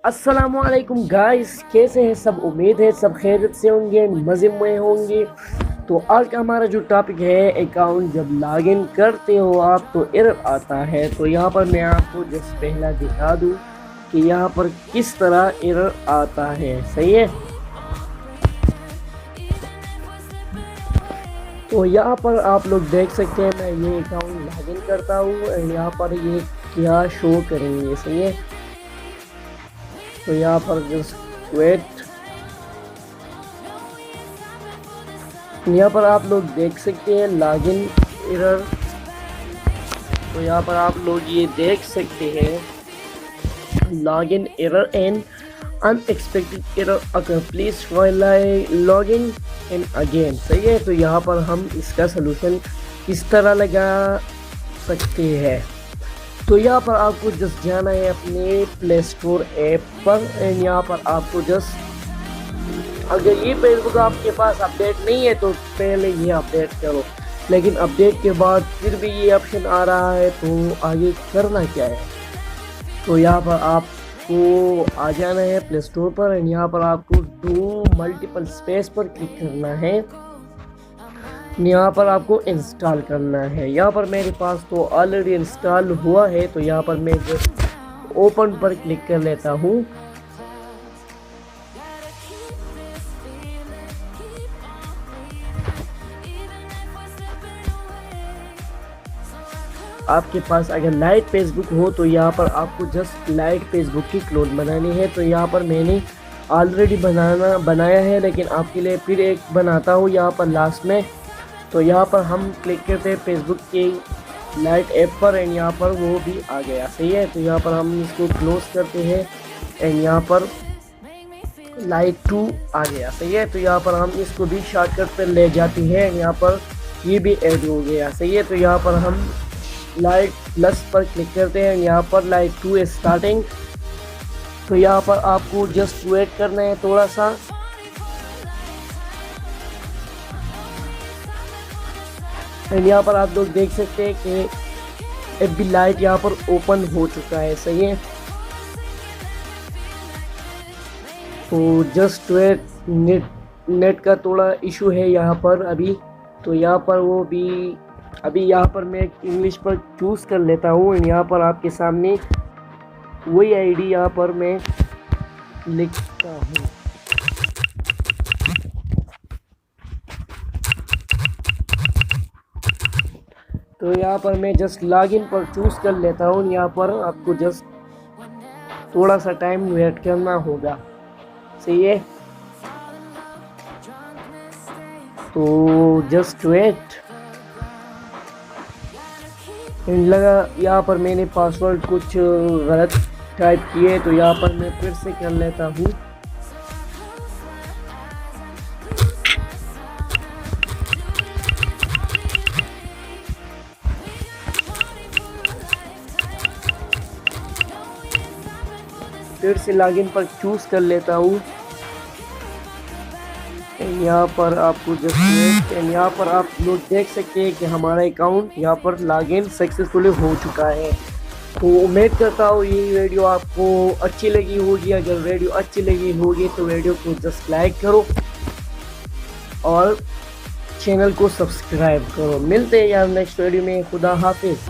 अस्सलामुअलैकुम गाइस, कैसे हैं सब। उम्मीद है सब खैरियत से होंगे, मज़े में होंगे। तो आज का हमारा जो टॉपिक है, अकाउंट जब लॉगिन करते हो आप तो एरर आता है। तो यहाँ पर मैं आपको जस्ट पहला दिखा दूँ कि यहाँ पर किस तरह एरर आता है। सही है। तो यहाँ पर आप लोग देख सकते हैं, मैं ये अकाउंट लॉगिन करता हूँ और यहाँ पर ये क्या शो करेंगे। सही है। तो यहाँ पर जस्ट वेट, यहाँ पर आप लोग देख सकते हैं लॉगिन एरर। तो यहाँ पर आप लोग ये देख सकते हैं login error and unexpected error अगर please try login and again. सही है। तो यहाँ पर हम इसका सलूशन किस तरह लगा सकते हैं। तो यहाँ पर आपको जस्ट जाना है अपने प्ले स्टोर ऐप पर एंड यहाँ पर आपको जस्ट, अगर ये फेसबुक आपके पास अपडेट नहीं है तो पहले ये अपडेट करो, लेकिन अपडेट के बाद फिर भी ये ऑप्शन आ रहा है तो आगे करना क्या है। तो यहाँ पर आपको आ जाना है प्ले स्टोर पर एंड यहाँ पर आपको डू मल्टीपल स्पेस पर क्लिक करना है। यहाँ पर आपको इंस्टॉल करना है। यहाँ पर मेरे पास तो ऑलरेडी इंस्टॉल हुआ है, तो यहाँ पर मैं जस्ट ओपन पर क्लिक कर लेता हूँ। आपके पास अगर लाइट फेसबुक हो तो यहाँ पर आपको जस्ट लाइट फेसबुक की क्लोन बनानी है। तो यहाँ पर मैंने ऑलरेडी बनाया है, लेकिन आपके लिए फिर एक बनाता हूँ यहाँ पर लास्ट में। तो यहाँ पर हम क्लिक करते हैं फेसबुक के लाइट ऐप पर एंड यहाँ पर वो भी आ गया। सही है। तो यहाँ पर हम इसको क्लोज करते हैं एंड यहाँ पर लाइट 2 आ गया। सही है। तो यहाँ पर हम इसको भी शॉर्टकट पर ले जाते हैं, यहाँ पर ये भी ऐड हो गया। सही है। तो यहाँ पर हम लाइट प्लस पर क्लिक करते हैं, यहाँ पर लाइट 2 है स्टार्टिंग। तो यहाँ पर आपको जस्ट वेट करना है थोड़ा सा। एंड यहाँ पर आप लोग देख सकते हैं कि एफबी लाइट यहाँ पर ओपन हो चुका है। सही है। तो जस्ट वेट, नेट का थोड़ा इशू है यहाँ पर अभी। तो यहाँ पर वो भी अभी यहाँ पर मैं इंग्लिश पर चूज़ कर लेता हूँ। यहाँ पर आपके सामने वही आईडी यहाँ पर मैं लिखता हूँ। तो यहाँ पर मैं जस्ट लॉगिन पर चूज़ कर लेता हूँ। यहाँ पर आपको जस्ट थोड़ा सा टाइम वेट करना होगा। सही है। तो जस्ट वेट लगा, यहाँ पर मैंने पासवर्ड कुछ गलत टाइप किए, तो यहाँ पर मैं फिर से कर लेता हूँ। फिर से लॉगिन पर चूज कर लेता हूँ। यहाँ पर आपको जस्ट यहाँ पर आप लोग देख सकते हैं कि हमारा अकाउंट यहाँ पर लॉगिन सक्सेसफुली हो चुका है। तो उम्मीद करता हूँ ये वीडियो आपको अच्छी लगी होगी। अगर वीडियो अच्छी लगी होगी तो वीडियो को जस्ट लाइक करो और चैनल को सब्सक्राइब करो। मिलते हैं यार नेक्स्ट वीडियो में। खुदा हाफिज।